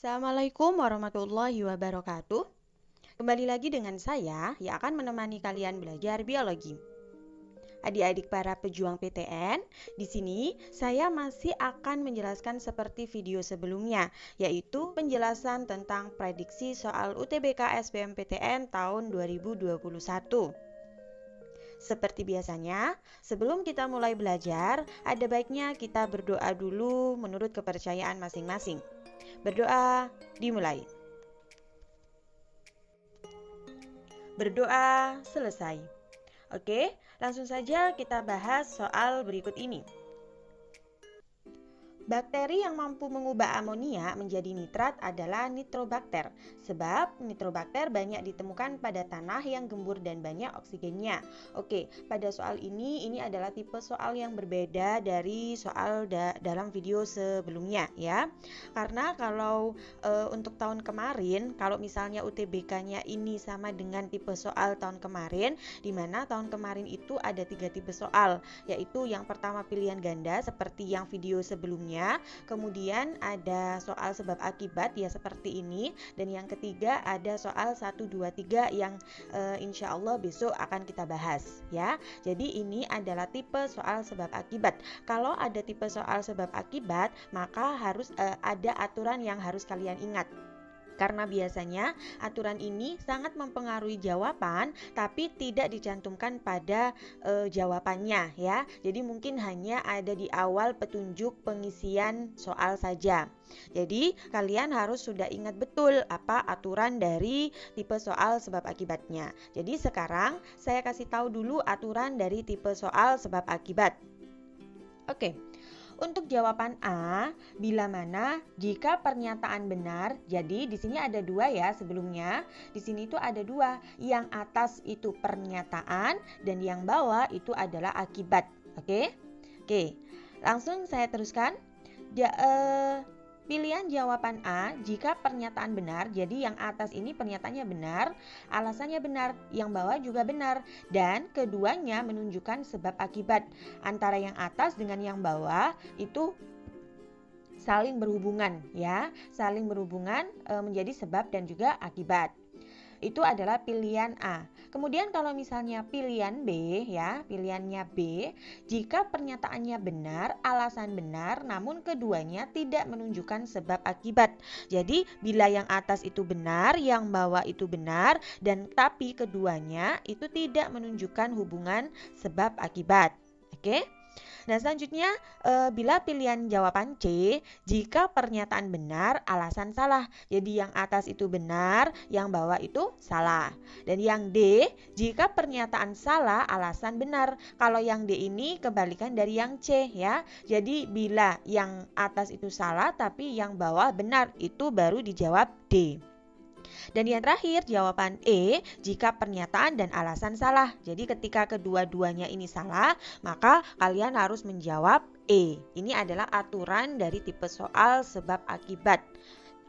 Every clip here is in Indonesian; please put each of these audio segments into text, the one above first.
Assalamualaikum warahmatullahi wabarakatuh. Kembali lagi dengan saya yang akan menemani kalian belajar biologi. Adik-adik para pejuang PTN, di sini saya masih akan menjelaskan seperti video sebelumnya, yaitu penjelasan tentang prediksi soal UTBK SBMPTN tahun 2021. Seperti biasanya, sebelum kita mulai belajar, ada baiknya kita berdoa dulu menurut kepercayaan masing-masing. Berdoa dimulai. Berdoa selesai. Oke, langsung saja kita bahas soal berikut ini. Bakteri yang mampu mengubah amonia menjadi nitrat adalah nitrobakter, sebab nitrobakter banyak ditemukan pada tanah yang gembur dan banyak oksigennya. Oke, pada soal ini adalah tipe soal yang berbeda dari soal dalam video sebelumnya ya. Karena kalau untuk tahun kemarin, kalau misalnya UTBK-nya ini sama dengan tipe soal tahun kemarin, di mana tahun kemarin itu ada 3 tipe soal, yaitu yang pertama pilihan ganda seperti yang video sebelumnya. Kemudian ada soal sebab akibat ya seperti ini, dan yang ketiga ada soal 1, 2, 3 yang insya Allah besok akan kita bahas ya. Jadi ini adalah tipe soal sebab akibat. Kalau ada tipe soal sebab akibat, maka harus ada aturan yang harus kalian ingat. Karena biasanya aturan ini sangat mempengaruhi jawaban tapi tidak dicantumkan pada jawabannya ya. Jadi mungkin hanya ada di awal petunjuk pengisian soal saja. Jadi kalian harus sudah ingat betul apa aturan dari tipe soal sebab akibatnya. Jadi sekarang saya kasih tahu dulu aturan dari tipe soal sebab akibat. Oke. Untuk jawaban A, bila mana jika pernyataan benar, jadi di sini ada 2 ya sebelumnya. Di sini itu ada 2, yang atas itu pernyataan dan yang bawah itu adalah akibat. Oke, langsung saya teruskan. Pilihan jawaban A jika pernyataan benar, jadi yang atas ini pernyataannya benar, alasannya benar, yang bawah juga benar, dan keduanya menunjukkan sebab akibat. Antara yang atas dengan yang bawah itu saling berhubungan ya, saling berhubungan menjadi sebab dan juga akibat. Itu adalah pilihan A. Kemudian kalau misalnya pilihan B ya, pilihannya B, jika pernyataannya benar, alasan benar, namun keduanya tidak menunjukkan sebab akibat. Jadi bila yang atas itu benar, yang bawah itu benar, dan tapi keduanya itu tidak menunjukkan hubungan sebab akibat. Oke? Nah selanjutnya bila pilihan jawaban C, jika pernyataan benar, alasan salah. Jadi yang atas itu benar, yang bawah itu salah. Dan yang D, jika pernyataan salah, alasan benar. Kalau yang D ini kebalikan dari yang C ya. Jadi bila yang atas itu salah tapi yang bawah benar, itu baru dijawab D. Dan yang terakhir jawaban E, jika pernyataan dan alasan salah. Jadi ketika kedua-duanya ini salah, maka kalian harus menjawab E. Ini adalah aturan dari tipe soal sebab akibat.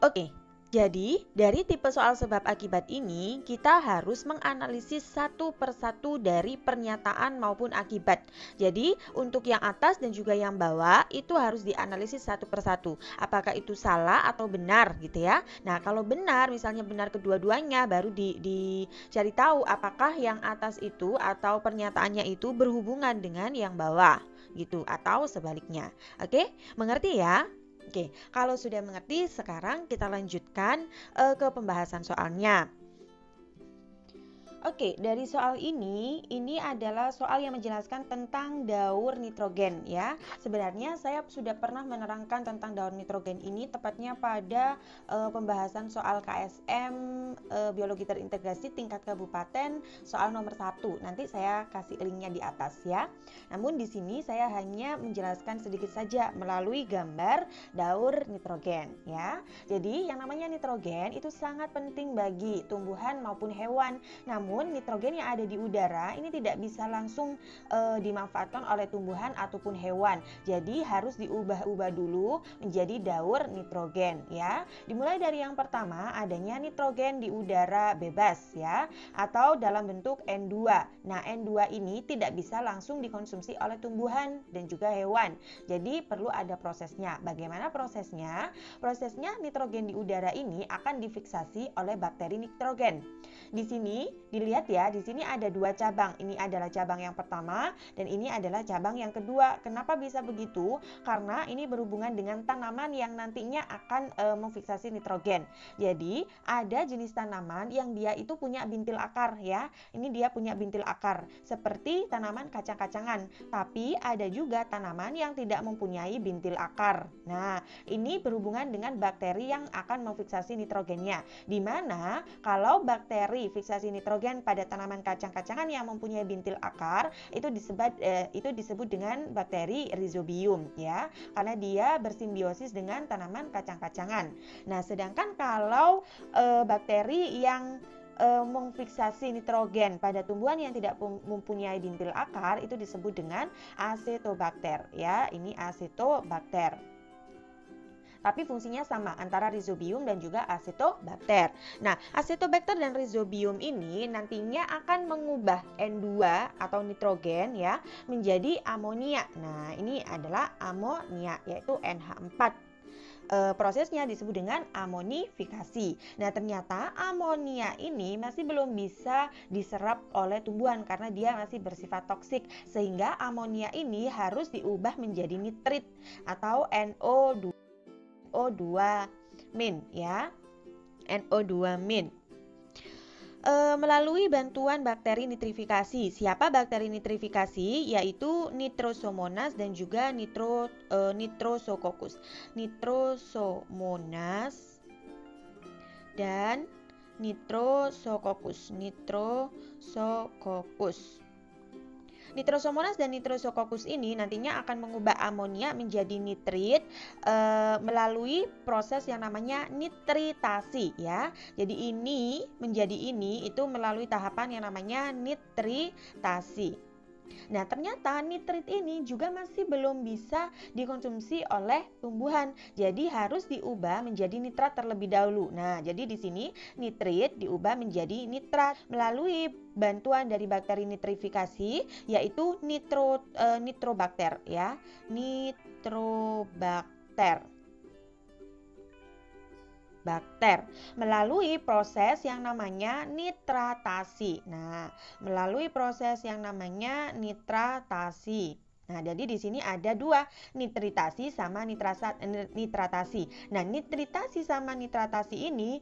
Oke. Jadi, dari tipe soal sebab akibat ini, kita harus menganalisis satu persatu dari pernyataan maupun akibat. Jadi, untuk yang atas dan juga yang bawah, itu harus dianalisis satu persatu. Apakah itu salah atau benar gitu ya. Nah, kalau benar, misalnya benar kedua-duanya, baru dicari tahu apakah yang atas itu atau pernyataannya itu berhubungan dengan yang bawah gitu, atau sebaliknya. Oke, mengerti ya? Oke, kalau sudah mengerti, sekarang kita lanjutkan ke pembahasan soalnya. Oke, dari soal ini adalah soal yang menjelaskan tentang daur nitrogen ya. Sebenarnya saya sudah pernah menerangkan tentang daur nitrogen ini tepatnya pada pembahasan soal KSM Biologi Terintegrasi tingkat kabupaten soal nomor 1. Nanti saya kasih linknya di atas ya. Namun di sini saya hanya menjelaskan sedikit saja melalui gambar daur nitrogen ya. Jadi yang namanya nitrogen itu sangat penting bagi tumbuhan maupun hewan. Namun Namun nitrogen yang ada di udara ini tidak bisa langsung dimanfaatkan oleh tumbuhan ataupun hewan. Jadi harus diubah-ubah dulu menjadi daur nitrogen ya. Dimulai dari yang pertama, adanya nitrogen di udara bebas ya, atau dalam bentuk N2. Nah, N2 ini tidak bisa langsung dikonsumsi oleh tumbuhan dan juga hewan. Jadi perlu ada prosesnya. Bagaimana prosesnya? Prosesnya nitrogen di udara ini akan difiksasi oleh bakteri nitrogen. Di sini dilihat ya, di sini ada dua cabang. Ini adalah cabang yang pertama dan ini adalah cabang yang kedua. Kenapa bisa begitu? Karena ini berhubungan dengan tanaman yang nantinya akan memfiksasi nitrogen. Jadi ada jenis tanaman yang dia itu punya bintil akar ya. Ini dia punya bintil akar seperti tanaman kacang-kacangan. Tapi ada juga tanaman yang tidak mempunyai bintil akar. Nah, ini berhubungan dengan bakteri yang akan memfiksasi nitrogennya. Di mana kalau bakteri fiksasi nitrogen pada tanaman kacang-kacangan yang mempunyai bintil akar itu disebut dengan bakteri Rhizobium ya, karena dia bersimbiosis dengan tanaman kacang-kacangan. Nah, sedangkan kalau bakteri yang memfiksasi nitrogen pada tumbuhan yang tidak mempunyai bintil akar itu disebut dengan Acetobacter ya, ini Acetobacter. Tapi fungsinya sama antara Rhizobium dan juga Acetobacter. Nah, Acetobacter dan Rhizobium ini nantinya akan mengubah N2 atau nitrogen ya menjadi amonia. Nah, ini adalah amonia yaitu NH4. Prosesnya disebut dengan amonifikasi. Nah, ternyata amonia ini masih belum bisa diserap oleh tumbuhan karena dia masih bersifat toksik, sehingga amonia ini harus diubah menjadi nitrit atau NO2- ya, NO2-. Melalui bantuan bakteri nitrifikasi. Siapa bakteri nitrifikasi? Yaitu Nitrosomonas dan juga Nitrosococcus. Nitrosomonas dan Nitrosococcus. Nitrosomonas dan Nitrosococcus ini nantinya akan mengubah amonia menjadi nitrit melalui proses yang namanya nitritasi ya. Jadi itu melalui tahapan yang namanya nitritasi. Nah, ternyata nitrit ini juga masih belum bisa dikonsumsi oleh tumbuhan. Jadi harus diubah menjadi nitrat terlebih dahulu. Nah, jadi di sini nitrit diubah menjadi nitrat melalui bantuan dari bakteri nitrifikasi yaitu Nitrobacter ya. Nitrobacter melalui proses yang namanya nitratasi. Nah, melalui proses yang namanya nitratasi. Nah, jadi di sini ada dua, nitritasi sama nitratasi. Nah, nitritasi sama nitratasi ini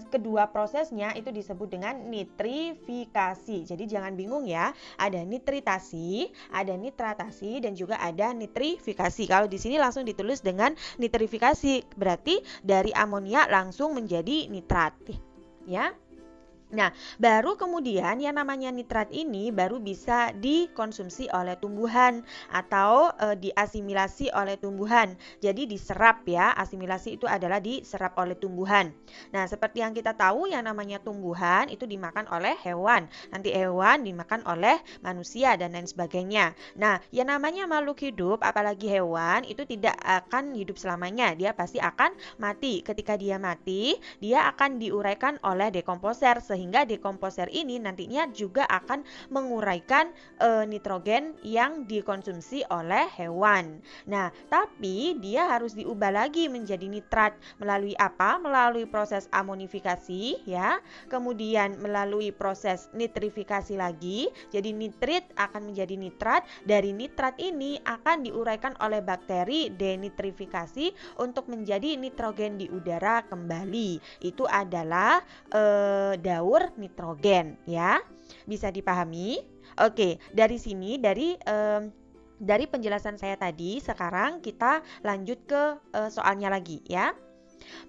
kedua prosesnya itu disebut dengan nitrifikasi. Jadi jangan bingung ya, ada nitritasi, ada nitratasi dan juga ada nitrifikasi. Kalau di sini langsung ditulis dengan nitrifikasi, berarti dari amonia langsung menjadi nitrat ya. Nah, baru kemudian yang namanya nitrat ini baru bisa dikonsumsi oleh tumbuhan atau diasimilasi oleh tumbuhan. Jadi diserap ya, asimilasi itu adalah diserap oleh tumbuhan. Nah, seperti yang kita tahu yang namanya tumbuhan itu dimakan oleh hewan. Nanti hewan dimakan oleh manusia dan lain sebagainya. Nah, yang namanya makhluk hidup apalagi hewan itu tidak akan hidup selamanya. Dia pasti akan mati. Ketika dia mati, dia akan diuraikan oleh dekomposer sehingga dekomposer ini nantinya juga akan menguraikan nitrogen yang dikonsumsi oleh hewan. Nah, tapi dia harus diubah lagi menjadi nitrat melalui apa? Melalui proses amonifikasi ya. Kemudian melalui proses nitrifikasi lagi. Jadi nitrit akan menjadi nitrat. Dari nitrat ini akan diuraikan oleh bakteri denitrifikasi untuk menjadi nitrogen di udara kembali. Itu adalah daur nitrogen ya. Bisa dipahami? Oke, dari sini dari penjelasan saya tadi, sekarang kita lanjut ke soalnya lagi ya.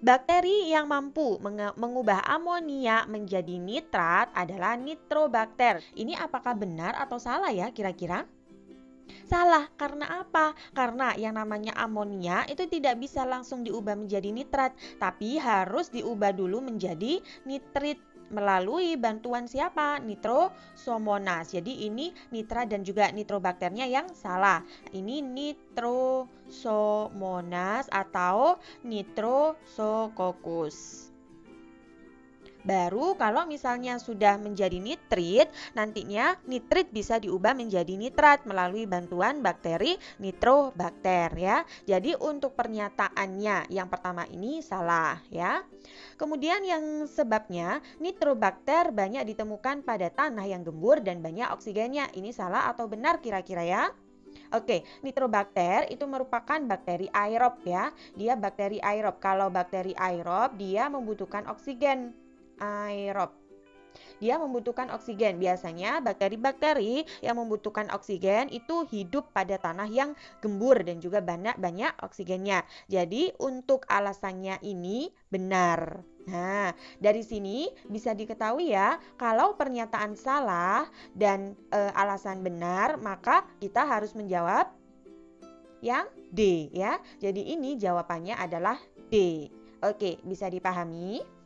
Bakteri yang mampu mengubah amonia menjadi nitrat adalah Nitrobacter. Ini apakah benar atau salah ya kira-kira? Salah, karena apa? Karena yang namanya amonia itu tidak bisa langsung diubah menjadi nitrat, tapi harus diubah dulu menjadi nitrit Melalui bantuan siapa? Nitrosomonas. Jadi ini nitra dan juga nitrobakternya yang salah. Ini nitrosomonas atau nitrosococcus. Baru kalau misalnya sudah menjadi nitrit, nantinya nitrit bisa diubah menjadi nitrat melalui bantuan bakteri nitrobakter ya. Jadi untuk pernyataannya yang pertama ini salah ya. Kemudian yang sebabnya nitrobakter banyak ditemukan pada tanah yang gembur dan banyak oksigennya. Ini salah atau benar kira-kira ya? Oke, nitrobakter itu merupakan bakteri aerob ya. Dia bakteri aerob. Kalau bakteri aerob dia membutuhkan oksigen. Aerob. Dia membutuhkan oksigen. Biasanya bakteri-bakteri yang membutuhkan oksigen itu hidup pada tanah yang gembur dan juga banyak oksigennya. Jadi untuk alasannya ini benar. Nah, dari sini bisa diketahui ya, kalau pernyataan salah dan alasan benar, maka kita harus menjawab yang D ya. Jadi ini jawabannya adalah D. Oke, bisa dipahami?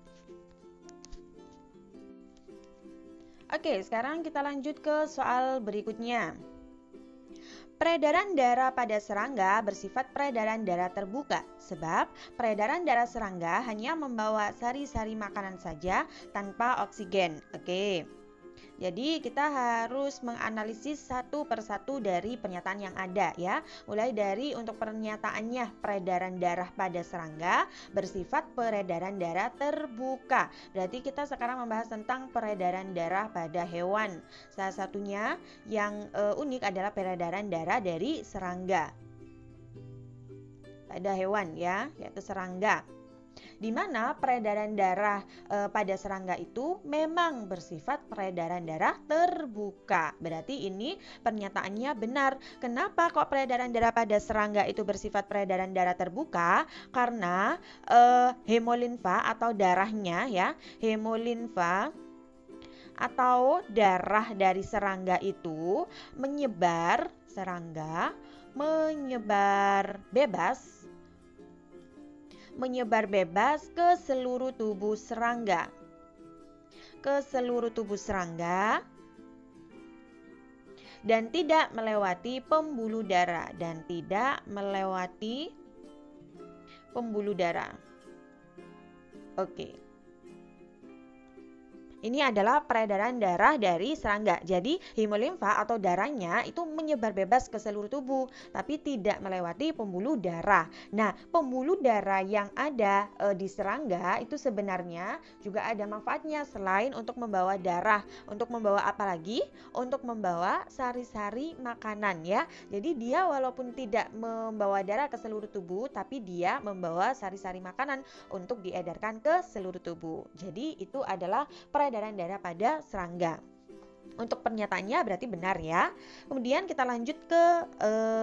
Oke, sekarang kita lanjut ke soal berikutnya. Peredaran darah pada serangga bersifat peredaran darah terbuka, sebab peredaran darah serangga hanya membawa sari-sari makanan saja tanpa oksigen. Oke. Jadi kita harus menganalisis satu persatu dari pernyataan yang ada ya. Mulai dari untuk pernyataannya peredaran darah pada serangga bersifat peredaran darah terbuka. Berarti kita sekarang membahas tentang peredaran darah pada hewan. Salah satunya yang unik adalah peredaran darah dari serangga pada hewan ya, yaitu serangga. Di mana peredaran darah pada serangga itu memang bersifat peredaran darah terbuka. Berarti ini pernyataannya benar. Kenapa kok peredaran darah pada serangga itu bersifat peredaran darah terbuka? Karena hemolimfa atau darahnya ya, hemolimfa atau darah dari serangga itu menyebar bebas ke seluruh tubuh serangga. Dan tidak melewati pembuluh darah Oke. Ini adalah peredaran darah dari serangga. Jadi hemolimfa atau darahnya itu menyebar bebas ke seluruh tubuh, tapi tidak melewati pembuluh darah. Nah, pembuluh darah yang ada di serangga itu sebenarnya juga ada manfaatnya selain untuk membawa darah. Untuk membawa apa lagi? Untuk membawa sari-sari makanan ya. Jadi dia walaupun tidak membawa darah ke seluruh tubuh, tapi dia membawa sari-sari makanan untuk diedarkan ke seluruh tubuh. Jadi itu adalah peredaran darah pada serangga. Untuk pernyataannya berarti benar ya. Kemudian kita lanjut ke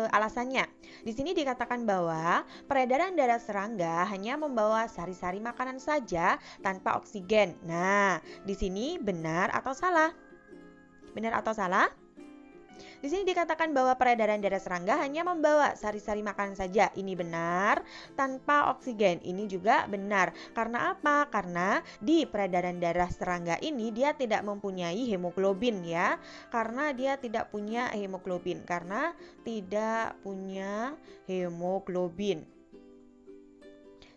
alasannya. Di sini dikatakan bahwa peredaran darah serangga hanya membawa sari-sari makanan saja tanpa oksigen. Nah, di sini benar atau salah? Benar atau salah? Di sini dikatakan bahwa peredaran darah serangga hanya membawa sari-sari makanan saja. Ini benar, tanpa oksigen. Ini juga benar. Karena apa? Karena di peredaran darah serangga ini dia tidak mempunyai hemoglobin ya. Karena dia tidak punya hemoglobin.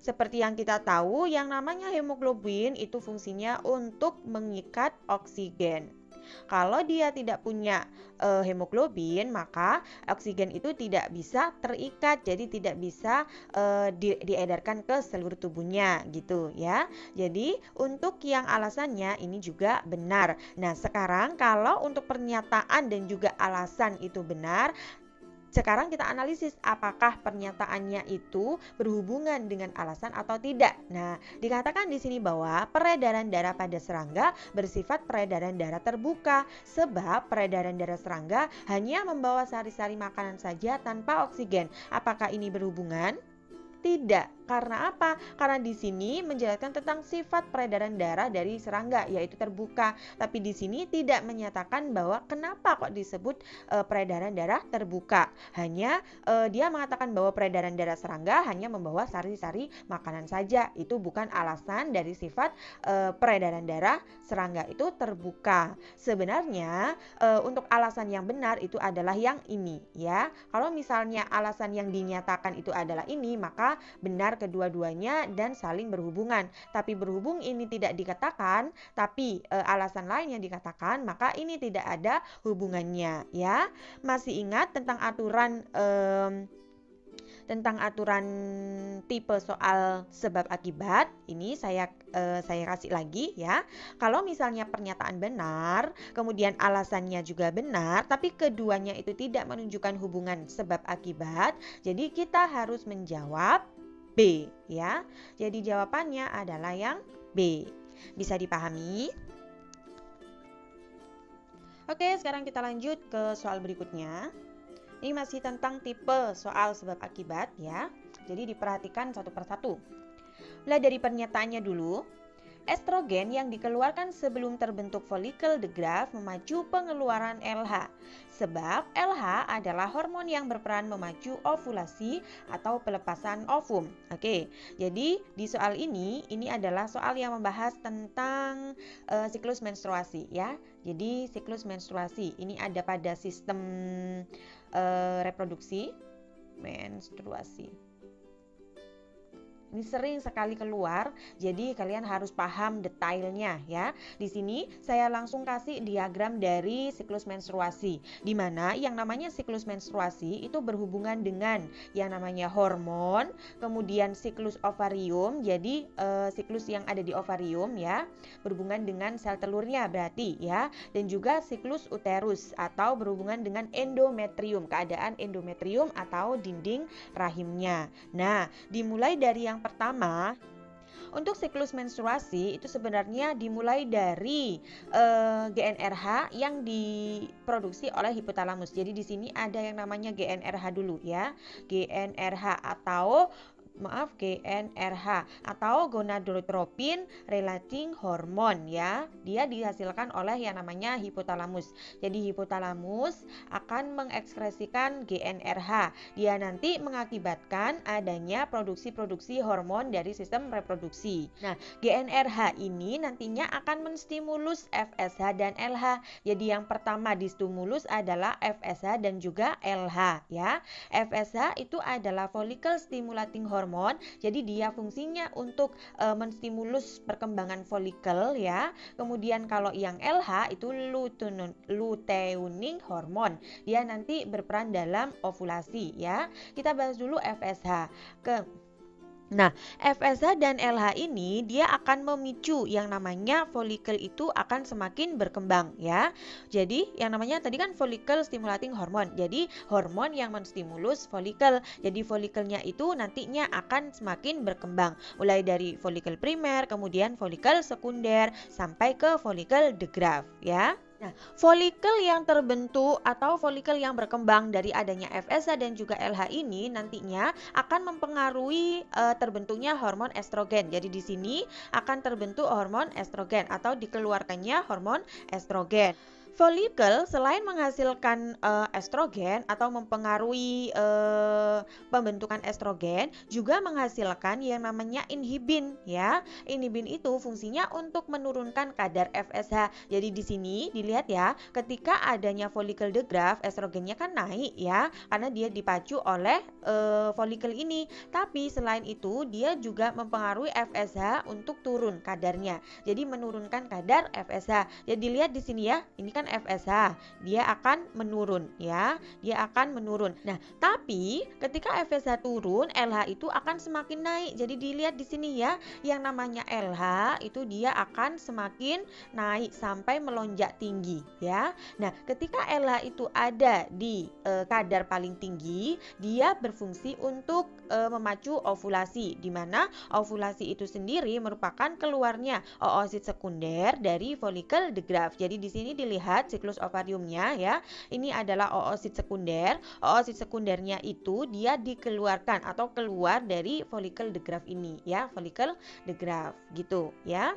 Seperti yang kita tahu, yang namanya hemoglobin itu fungsinya untuk mengikat oksigen. Kalau dia tidak punya hemoglobin, maka oksigen itu tidak bisa terikat, jadi tidak bisa diedarkan ke seluruh tubuhnya gitu ya. Jadi untuk yang alasannya ini juga benar. Nah, sekarang kalau untuk pernyataan dan juga alasan itu benar, sekarang kita analisis apakah pernyataannya itu berhubungan dengan alasan atau tidak. Nah, dikatakan di sini bahwa peredaran darah pada serangga bersifat peredaran darah terbuka, sebab peredaran darah serangga hanya membawa sari-sari makanan saja tanpa oksigen. Apakah ini berhubungan? Tidak. Karena apa? Karena di sini menjelaskan tentang sifat peredaran darah dari serangga, yaitu terbuka. Tapi di sini tidak menyatakan bahwa kenapa kok disebut peredaran darah terbuka. Hanya dia mengatakan bahwa peredaran darah serangga hanya membawa sari-sari makanan saja. Itu bukan alasan dari sifat peredaran darah serangga itu terbuka. Sebenarnya untuk alasan yang benar itu adalah yang ini ya. Kalau misalnya alasan yang dinyatakan itu adalah ini, maka benar kedua-duanya dan saling berhubungan. Tapi berhubung ini tidak dikatakan, tapi alasan lain yang dikatakan, maka ini tidak ada hubungannya ya. Masih ingat tentang aturan tipe soal sebab akibat. Ini saya kasih lagi ya. Kalau misalnya pernyataan benar, kemudian alasannya juga benar, tapi keduanya itu tidak menunjukkan hubungan sebab akibat, jadi kita harus menjawab B ya. Jadi jawabannya adalah yang B. Bisa dipahami? Oke, sekarang kita lanjut ke soal berikutnya. Ini masih tentang tipe soal sebab akibat ya. Jadi diperhatikan satu persatu. Mulai dari pernyataannya dulu. Estrogen yang dikeluarkan sebelum terbentuk folikel the graft memacu pengeluaran LH. Sebab LH adalah hormon yang berperan memacu ovulasi atau pelepasan ovum. Oke, jadi di soal ini adalah soal yang membahas tentang siklus menstruasi ya. Jadi siklus menstruasi ini ada pada sistem reproduksi, menstruasi. Ini sering sekali keluar, jadi kalian harus paham detailnya ya. Di sini saya langsung kasih diagram dari siklus menstruasi, di mana yang namanya siklus menstruasi itu berhubungan dengan yang namanya hormon, kemudian siklus ovarium, jadi siklus yang ada di ovarium ya, berhubungan dengan sel telurnya berarti ya, dan juga siklus uterus atau berhubungan dengan endometrium, keadaan endometrium atau dinding rahimnya. Nah, dimulai dari yang pertama, untuk siklus menstruasi itu sebenarnya dimulai dari GnRH yang diproduksi oleh hipotalamus. Jadi di sini ada yang namanya GnRH dulu ya. GnRH atau gonadotropin relating hormone ya. Dia dihasilkan oleh yang namanya hipotalamus. Jadi hipotalamus akan mengekskresikan GnRH. Dia nanti mengakibatkan adanya produksi hormon dari sistem reproduksi. Nah, GnRH ini nantinya akan menstimulus FSH dan LH. Jadi yang pertama distimulus adalah FSH dan juga LH ya. FSH itu adalah follicle stimulating hormone. Jadi dia fungsinya untuk menstimulus perkembangan folikel ya. Kemudian kalau yang LH itu luteining hormone. Dia nanti berperan dalam ovulasi ya. Kita bahas dulu FSH. Nah, FSH dan LH ini dia akan memicu yang namanya folikel itu akan semakin berkembang ya. Jadi yang namanya tadi kan follicle stimulating hormone. Jadi hormon yang menstimulus folikel. Jadi folikelnya itu nantinya akan semakin berkembang. Mulai dari folikel primer, kemudian folikel sekunder sampai ke folikel the graft ya. Nah, folikel yang terbentuk atau folikel yang berkembang dari adanya FSH dan juga LH ini nantinya akan mempengaruhi terbentuknya hormon estrogen. Jadi di sini akan terbentuk hormon estrogen atau dikeluarkannya hormon estrogen. Folikel selain menghasilkan estrogen atau mempengaruhi pembentukan estrogen, juga menghasilkan yang namanya inhibin ya. Inhibin itu fungsinya untuk menurunkan kadar FSH. Jadi di sini dilihat ya, ketika adanya folikel the graft, estrogennya kan naik ya, karena dia dipacu oleh folikel ini. Tapi selain itu dia juga mempengaruhi FSH untuk turun kadarnya. Jadi menurunkan kadar FSH. Jadi dilihat di sini ya, ini kan FSH, dia akan menurun ya, dia akan menurun. Nah, tapi ketika FSH turun, LH itu akan semakin naik. Jadi dilihat di sini ya, yang namanya LH itu dia akan semakin naik sampai melonjak tinggi ya. Nah, ketika LH itu ada di kadar paling tinggi, dia berfungsi untuk memacu ovulasi, di mana ovulasi itu sendiri merupakan keluarnya oosit sekunder dari folikel the graft. Jadi di sini dilihat lihat siklus ovariumnya ya. Ini adalah oosit sekunder. Oosit sekundernya itu dia dikeluarkan atau keluar dari follicle the graft ini ya, follicle the graft gitu ya.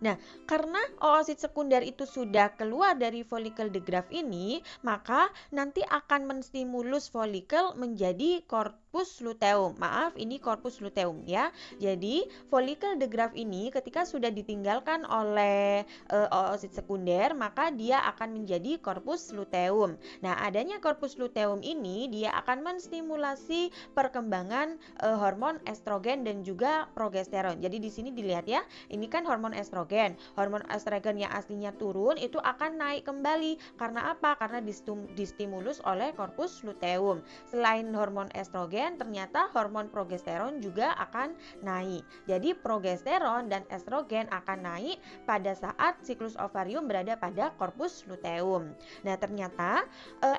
Nah, karena oosit sekunder itu sudah keluar dari follicle the graft ini, maka nanti akan menstimulus follicle menjadi corpus luteum. Maaf, ini corpus luteum ya. Jadi, follicle the graft ini ketika sudah ditinggalkan oleh oosit sekunder, maka dia akan menjadi corpus luteum. Nah, adanya corpus luteum ini dia akan menstimulasi perkembangan hormon estrogen dan juga progesteron. Jadi di sini dilihat ya, ini kan hormon estrogen. Hormon estrogen yang aslinya turun itu akan naik kembali. Karena apa? Karena distimulus oleh corpus luteum. Selain hormon estrogen, ternyata hormon progesteron juga akan naik. Jadi progesteron dan estrogen akan naik pada saat siklus ovarium berada pada corpus luteum. Nah, ternyata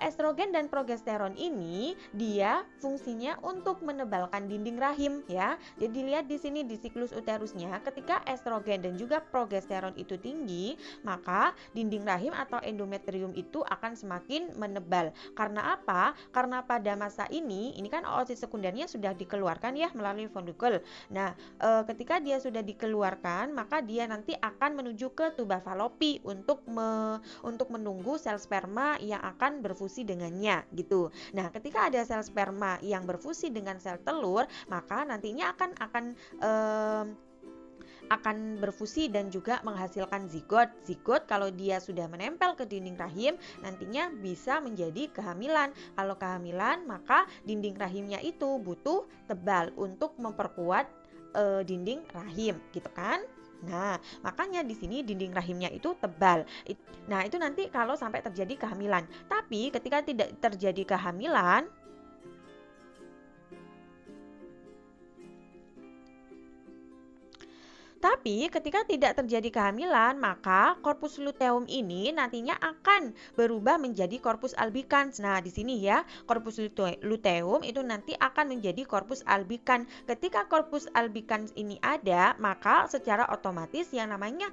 estrogen dan progesteron ini dia fungsinya untuk menebalkan dinding rahim ya. Jadi lihat di sini di siklus uterusnya, ketika estrogen dan juga progesteron itu tinggi, maka dinding rahim atau endometrium itu akan semakin menebal. Karena apa? Karena pada masa ini kan oosit sekundernya sudah dikeluarkan ya melalui follicle. Nah, ketika dia sudah dikeluarkan, maka dia nanti akan menuju ke tuba falopi untuk menunggu sel sperma yang akan berfusi dengannya gitu. Nah, ketika ada sel sperma yang berfusi dengan sel telur, maka nantinya akan berfusi dan juga menghasilkan zigot. Zigot kalau dia sudah menempel ke dinding rahim, nantinya bisa menjadi kehamilan. Kalau kehamilan, maka dinding rahimnya itu butuh tebal untuk memperkuat dinding rahim, gitu kan? Nah, makanya di sini dinding rahimnya itu tebal. Nah, itu nanti kalau sampai terjadi kehamilan. Tapi ketika tidak terjadi kehamilan, tapi ketika tidak terjadi kehamilan, maka corpus luteum ini nantinya akan berubah menjadi corpus albicans. Nah, di sini ya, corpus luteum itu nanti akan menjadi corpus albicans. Ketika corpus albicans ini ada, maka secara otomatis yang namanya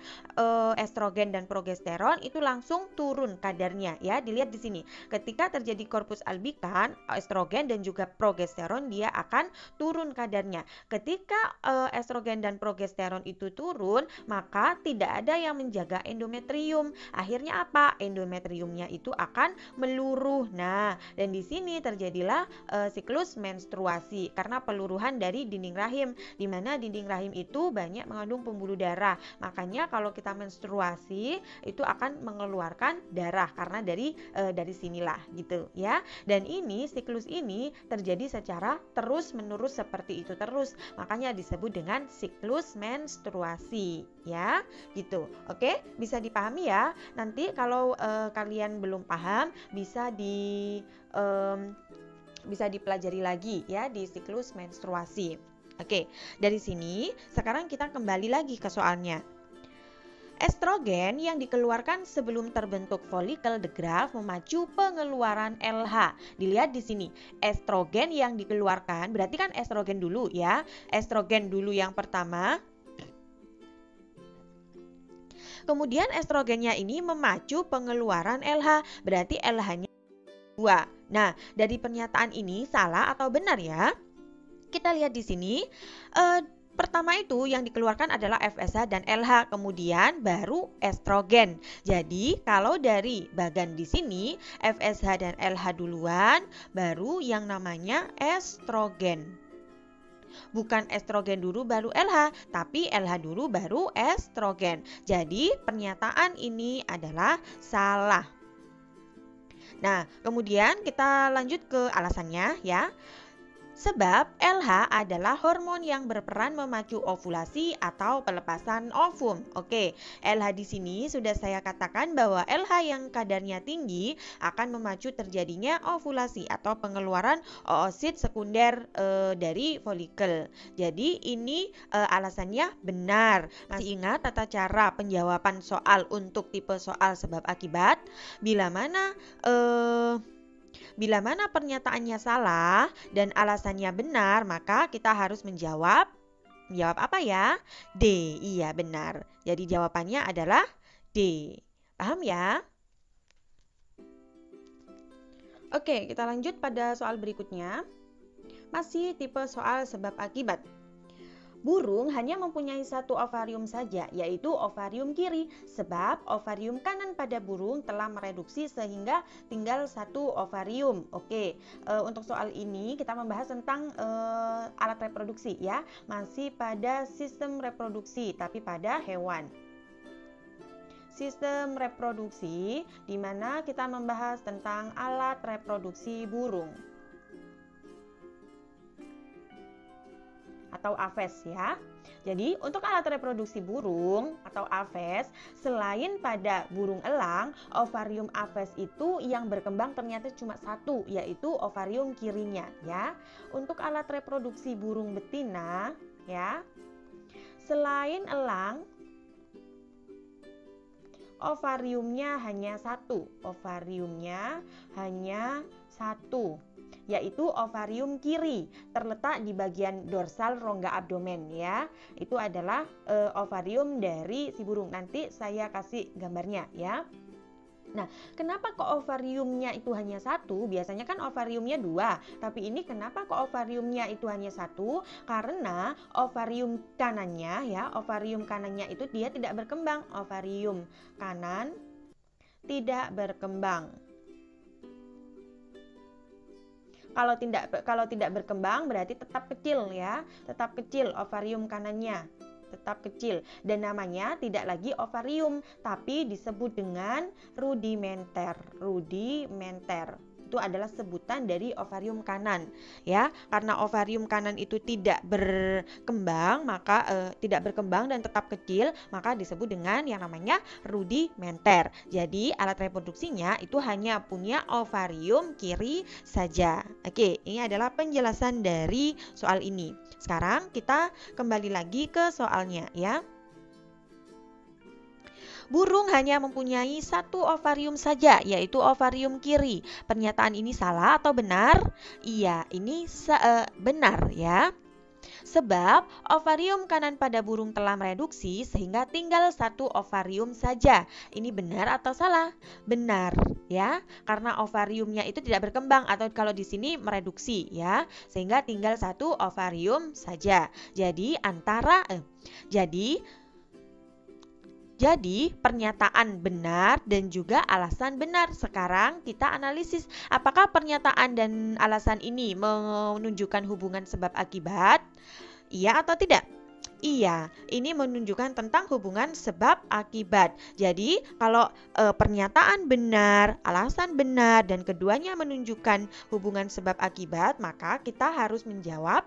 estrogen dan progesteron itu langsung turun kadarnya ya. Dilihat di sini. Ketika terjadi corpus albicans, estrogen dan juga progesteron dia akan turun kadarnya. Ketika estrogen dan progesteron itu turun, maka tidak ada yang menjaga endometrium. Akhirnya apa? Endometriumnya itu akan meluruh. Nah, dan di sini terjadilah siklus menstruasi karena peluruhan dari dinding rahim, di mana dinding rahim itu banyak mengandung pembuluh darah. Makanya kalau kita menstruasi itu akan mengeluarkan darah karena dari sinilah gitu ya. Dan ini siklus ini terjadi secara terus-menerus seperti itu terus. Makanya disebut dengan siklus menstruasi ya, gitu. Oke, bisa dipahami ya. Nanti kalau kalian belum paham bisa dipelajari lagi ya di siklus menstruasi. Oke, dari sini sekarang kita kembali lagi ke soalnya. Estrogen yang dikeluarkan sebelum terbentuk follicle the graft memacu pengeluaran LH. Dilihat di sini, estrogen yang dikeluarkan berarti kan estrogen dulu ya. Estrogen dulu yang pertama. Kemudian estrogennya ini memacu pengeluaran LH, berarti LH-nya 2. Nah, dari pernyataan ini salah atau benar ya? Kita lihat di sini. Pertama itu yang dikeluarkan adalah FSH dan LH, kemudian baru estrogen. Jadi kalau dari bagan di sini FSH dan LH duluan, baru yang namanya estrogen. Bukan estrogen dulu baru LH, tapi LH dulu baru estrogen. Jadi pernyataan ini adalah salah. Nah, kemudian kita lanjut ke alasannya ya. Sebab LH adalah hormon yang berperan memacu ovulasi atau pelepasan ovum. Oke, LH di sini sudah saya katakan bahwa LH yang kadarnya tinggi akan memacu terjadinya ovulasi atau pengeluaran oosit sekunder dari folikel. Jadi ini alasannya benar. Masih ingat tata cara penjawaban soal untuk tipe soal sebab akibat? Bila mana pernyataannya salah dan alasannya benar, maka kita harus menjawab Jawab apa ya? D. Iya, benar. Jadi jawabannya adalah D. Paham ya? Oke, kita lanjut pada soal berikutnya. Masih tipe soal sebab akibat. Burung hanya mempunyai satu ovarium saja, yaitu ovarium kiri, sebab ovarium kanan pada burung telah mereduksi sehingga tinggal satu ovarium. Oke, untuk soal ini kita membahas tentang alat reproduksi ya, masih pada sistem reproduksi tapi pada hewan. Sistem reproduksi di mana kita membahas tentang alat reproduksi burung atau aves ya. Jadi untuk alat reproduksi burung atau aves, selain pada burung elang, ovarium aves itu yang berkembang ternyata cuma satu, yaitu ovarium kirinya ya. Untuk alat reproduksi burung betina ya, selain elang, ovariumnya hanya satu, yaitu ovarium kiri, terletak di bagian dorsal rongga abdomen ya. Itu adalah ovarium dari si burung. Nanti saya kasih gambarnya ya. Nah, kenapa kok ovariumnya itu hanya satu? Biasanya kan ovariumnya dua, tapi ini kenapa kok ovariumnya itu hanya satu? Karena ovarium kanannya itu dia tidak berkembang. Ovarium kanan tidak berkembang. Kalau tidak berkembang berarti tetap kecil ya, tetap kecil ovarium kanannya. Tetap kecil dan namanya tidak lagi ovarium tapi disebut dengan rudimenter. Itu adalah sebutan dari ovarium kanan ya. Karena ovarium kanan itu tidak berkembang dan tetap kecil, maka disebut dengan yang namanya rudimenter. Jadi alat reproduksinya itu hanya punya ovarium kiri saja. Oke, ini adalah penjelasan dari soal ini. Sekarang kita kembali lagi ke soalnya ya. Burung hanya mempunyai satu ovarium saja, yaitu ovarium kiri. Pernyataan ini salah atau benar? Iya, ini benar ya. Sebab ovarium kanan pada burung telah mereduksi sehingga tinggal satu ovarium saja. Ini benar atau salah? Benar ya, karena ovariumnya itu tidak berkembang atau kalau di sini mereduksi ya, sehingga tinggal satu ovarium saja. Jadi pernyataan benar dan juga alasan benar. Sekarang kita analisis apakah pernyataan dan alasan ini menunjukkan hubungan sebab akibat? Iya atau tidak? Iya, ini menunjukkan tentang hubungan sebab akibat. Jadi kalau pernyataan benar, alasan benar dan keduanya menunjukkan hubungan sebab akibat, maka kita harus menjawab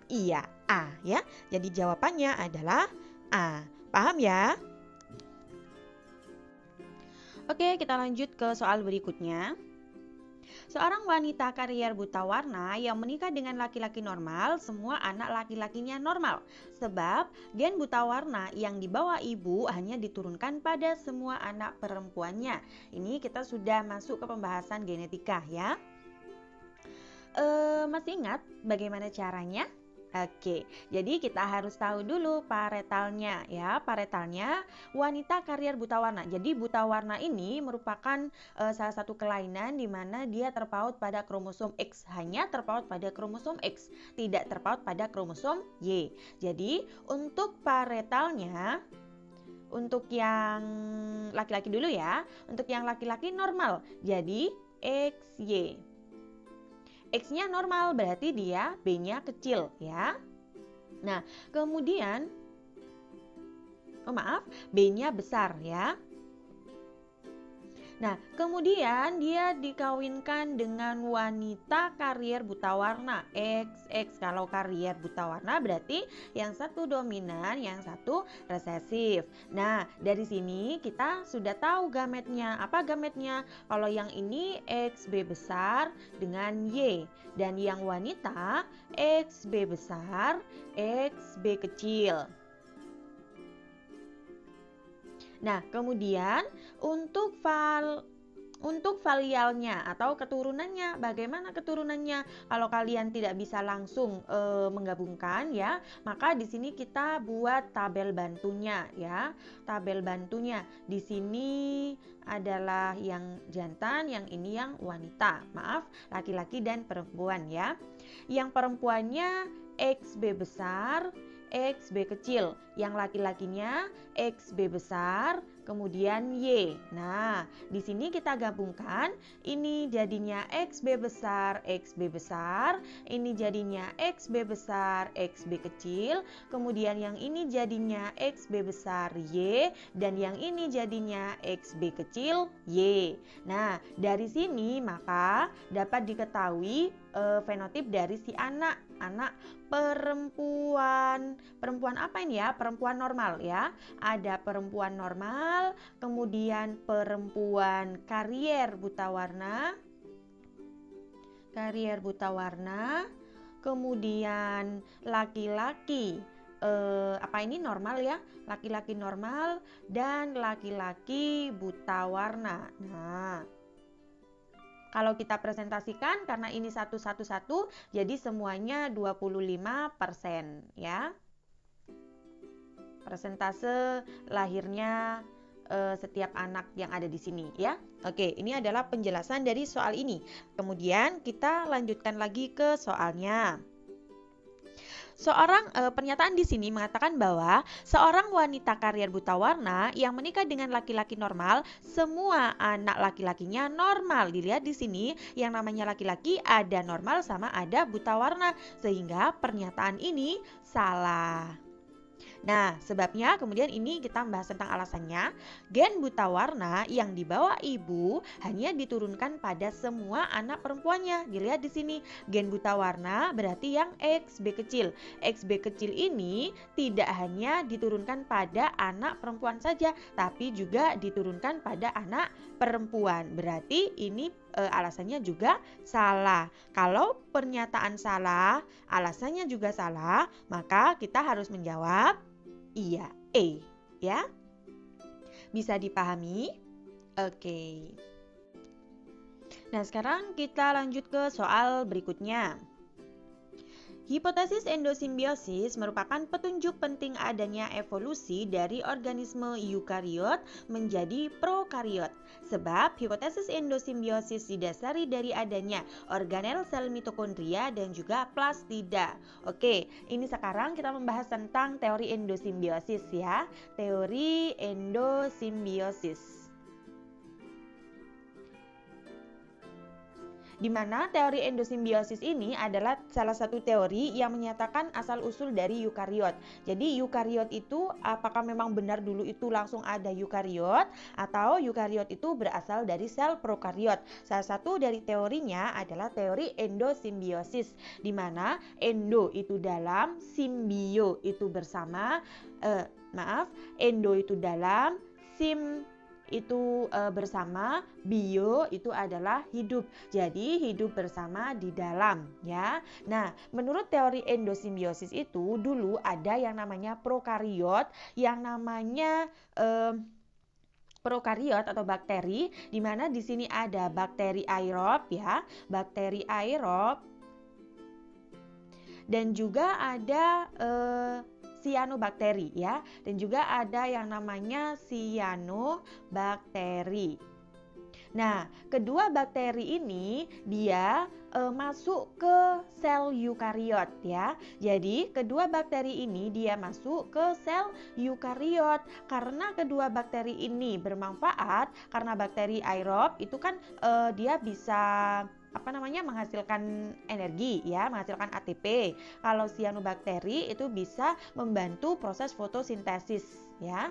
iya, A ya. Jadi jawabannya adalah A. Paham ya? Oke, kita lanjut ke soal berikutnya. Seorang wanita karier buta warna yang menikah dengan laki-laki normal, semua anak laki-lakinya normal. Sebab gen buta warna yang dibawa ibu hanya diturunkan pada semua anak perempuannya. Ini kita sudah masuk ke pembahasan genetika ya. Masih ingat bagaimana caranya? Oke, jadi kita harus tahu dulu paretalnya ya. Paretalnya wanita karier buta warna. Jadi buta warna ini merupakan salah satu kelainan di mana dia terpaut pada kromosom X, hanya terpaut pada kromosom X, tidak terpaut pada kromosom Y. Jadi untuk paretalnya, untuk yang laki-laki dulu ya. Untuk yang laki-laki normal, jadi XY. X-nya normal berarti dia B-nya kecil ya. Nah, kemudian B-nya besar ya. Nah, kemudian dia dikawinkan dengan wanita karier buta warna XX. Kalau karier buta warna berarti yang satu dominan, yang satu resesif. Nah, dari sini kita sudah tahu gametnya. Apa gametnya? Kalau yang ini XB besar dengan Y, dan yang wanita XB besar, XB kecil. Nah, kemudian untuk Untuk filialnya atau keturunannya, bagaimana keturunannya? Kalau kalian tidak bisa langsung menggabungkan ya, maka di sini kita buat tabel bantunya ya. Tabel bantunya di sini adalah yang jantan, yang ini yang wanita. Maaf, laki-laki dan perempuan ya. Yang perempuannya XB besar, XB kecil. Yang laki-lakinya XB besar, kemudian Y. Nah, di sini kita gabungkan, ini jadinya XB besar, XB besar, ini jadinya XB besar, XB kecil, kemudian yang ini jadinya XB besar Y, dan yang ini jadinya XB kecil Y. Nah, dari sini maka dapat diketahui fenotip dari si anak perempuan. Perempuan apa ini ya? Perempuan normal ya. Ada perempuan normal, kemudian perempuan karier buta warna, kemudian laki-laki normal ya, laki-laki normal dan laki-laki buta warna. Nah, kalau kita presentasikan karena ini satu, jadi semuanya 25% ya. Persentase lahirnya setiap anak yang ada di sini ya. Oke, ini adalah penjelasan dari soal ini. Kemudian kita lanjutkan lagi ke soalnya. Pernyataan di sini mengatakan bahwa seorang wanita karier buta warna yang menikah dengan laki-laki normal, semua anak laki-lakinya normal. Dilihat di sini yang namanya laki-laki ada normal sama ada buta warna, sehingga pernyataan ini salah. Nah, sebabnya kemudian ini kita membahas tentang alasannya. Gen buta warna yang dibawa ibu hanya diturunkan pada semua anak perempuannya. Dilihat di sini, gen buta warna berarti yang XB kecil. XB kecil ini tidak hanya diturunkan pada anak perempuan saja, tapi juga diturunkan pada anak perempuan. Berarti ini alasannya juga salah. Kalau pernyataan salah, alasannya juga salah, maka kita harus menjawab iya, E ya. Bisa dipahami? Oke. Nah, sekarang kita lanjut ke soal berikutnya. Hipotesis endosimbiosis merupakan petunjuk penting adanya evolusi dari organisme eukariot menjadi prokariot. Sebab hipotesis endosimbiosis didasari dari adanya organel sel mitokondria dan juga plastida. Oke, ini sekarang kita membahas tentang teori endosimbiosis ya. Teori endosimbiosis. Di mana teori endosimbiosis ini adalah salah satu teori yang menyatakan asal-usul dari eukariot. Jadi eukariot itu apakah memang benar dulu itu langsung ada eukariot atau eukariot itu berasal dari sel prokariot. Salah satu dari teorinya adalah teori endosimbiosis, di mana endo itu dalam, simbio itu bersama, endo itu dalam, itu bersama, bio itu adalah hidup. Jadi hidup bersama di dalam ya. Nah, menurut teori endosimbiosis itu dulu ada yang namanya prokariot, yang namanya prokariot atau bakteri, di mana di sini ada bakteri aerob ya, bakteri aerob, dan juga ada cyanobacteria ya, dan juga ada yang namanya cyanobacteria. Nah, kedua bakteri ini dia masuk ke sel eukariot ya. Jadi, kedua bakteri ini dia masuk ke sel eukariot karena kedua bakteri ini bermanfaat, karena bakteri aerob itu kan dia bisa menghasilkan energi ya, menghasilkan ATP. Kalau cyanobacteria itu bisa membantu proses fotosintesis ya.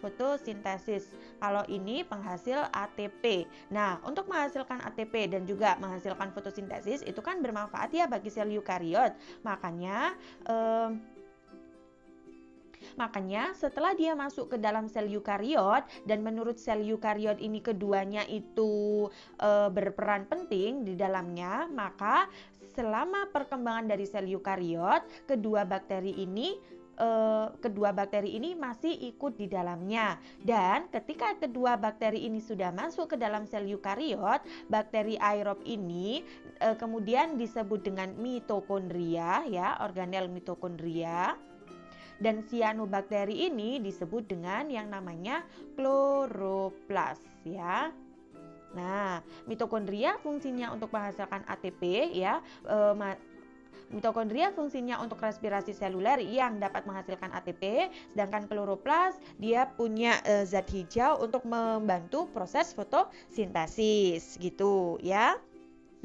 Fotosintesis. Kalau ini penghasil ATP. Nah, untuk menghasilkan ATP dan juga menghasilkan fotosintesis itu kan bermanfaat ya bagi sel eukariot. Makanya setelah dia masuk ke dalam sel eukariot, dan menurut sel eukariot ini keduanya itu berperan penting di dalamnya, maka selama perkembangan dari sel eukariot, kedua bakteri ini kedua bakteri ini masih ikut di dalamnya. Dan ketika kedua bakteri ini sudah masuk ke dalam sel eukariot, bakteri aerob ini kemudian disebut dengan mitokondria ya, organel mitokondria. Dan sianobakteri ini disebut dengan yang namanya kloroplas ya. Nah, mitokondria fungsinya untuk menghasilkan ATP ya. Mitokondria fungsinya untuk respirasi seluler yang dapat menghasilkan ATP, sedangkan kloroplas dia punya zat hijau untuk membantu proses fotosintesis gitu ya.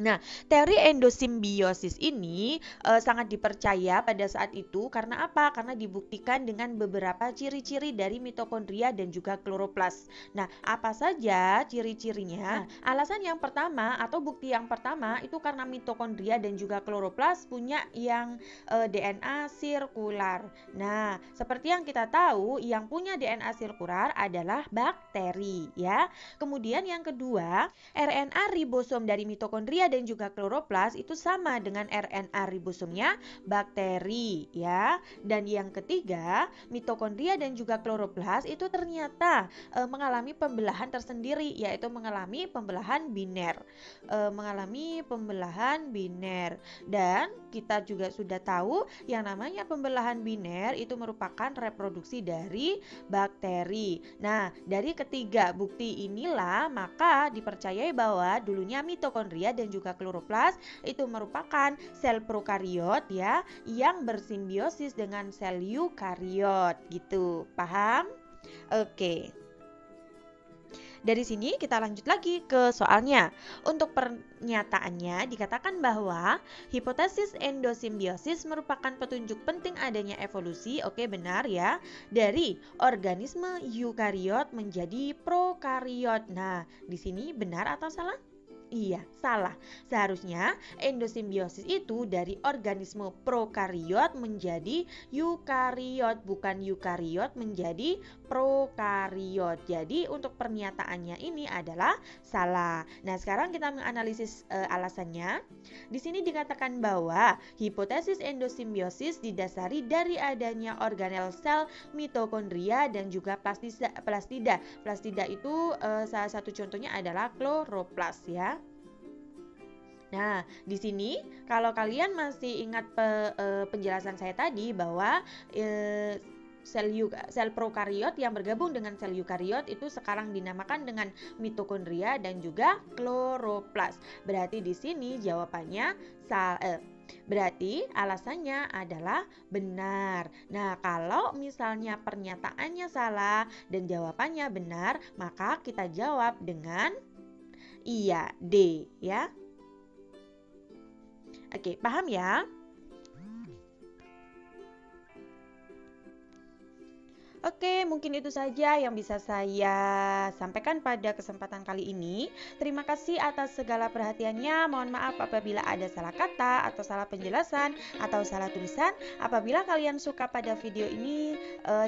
Nah, teori endosimbiosis ini sangat dipercaya pada saat itu karena apa? Karena dibuktikan dengan beberapa ciri-ciri dari mitokondria dan juga kloroplas. Nah, apa saja ciri-cirinya? Alasan yang pertama atau bukti yang pertama itu karena mitokondria dan juga kloroplas punya yang DNA sirkular. Nah, seperti yang kita tahu, yang punya DNA sirkular adalah bakteri ya. Kemudian yang kedua, RNA ribosom dari mitokondria dan juga kloroplas itu sama dengan RNA ribosomnya bakteri ya. Dan yang ketiga, mitokondria dan juga kloroplas itu ternyata mengalami pembelahan tersendiri, yaitu mengalami pembelahan biner. Dan kita juga sudah tahu yang namanya pembelahan biner itu merupakan reproduksi dari bakteri. Nah, dari ketiga bukti inilah maka dipercayai bahwa dulunya mitokondria dan juga kloroplas itu merupakan sel prokariot ya, yang bersimbiosis dengan sel eukariot gitu. Paham? Oke. Dari sini kita lanjut lagi ke soalnya. Untuk pernyataannya dikatakan bahwa hipotesis endosimbiosis merupakan petunjuk penting adanya evolusi, oke benar ya, dari organisme eukariot menjadi prokariot. Nah, di sini benar atau salah? Iya, salah. Seharusnya endosimbiosis itu dari organisme prokariot menjadi eukariot, bukan eukariot menjadi prokariot. Jadi untuk pernyataannya ini adalah salah. Nah, sekarang kita menganalisis alasannya. Di sini dikatakan bahwa hipotesis endosimbiosis didasari dari adanya organel sel mitokondria dan juga plastida. Plastida itu salah satu contohnya adalah kloroplas ya. Nah, di sini kalau kalian masih ingat penjelasan saya tadi bahwa sel prokariot yang bergabung dengan sel eukariot itu sekarang dinamakan dengan mitokondria dan juga kloroplas. Berarti di sini jawabannya berarti alasannya adalah benar. Nah, kalau misalnya pernyataannya salah dan jawabannya benar, maka kita jawab dengan iya, D ya. Oke, paham ya? Oke, mungkin itu saja yang bisa saya sampaikan pada kesempatan kali ini. Terima kasih atas segala perhatiannya. Mohon maaf apabila ada salah kata atau salah penjelasan atau salah tulisan. Apabila kalian suka pada video ini,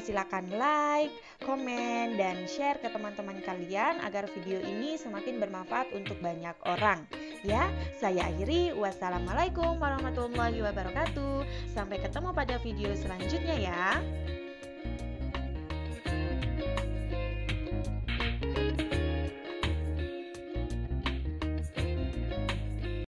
silakan like, komen, dan share ke teman-teman kalian agar video ini semakin bermanfaat untuk banyak orang. Ya, saya akhiri. Wassalamualaikum warahmatullahi wabarakatuh. Sampai ketemu pada video selanjutnya ya.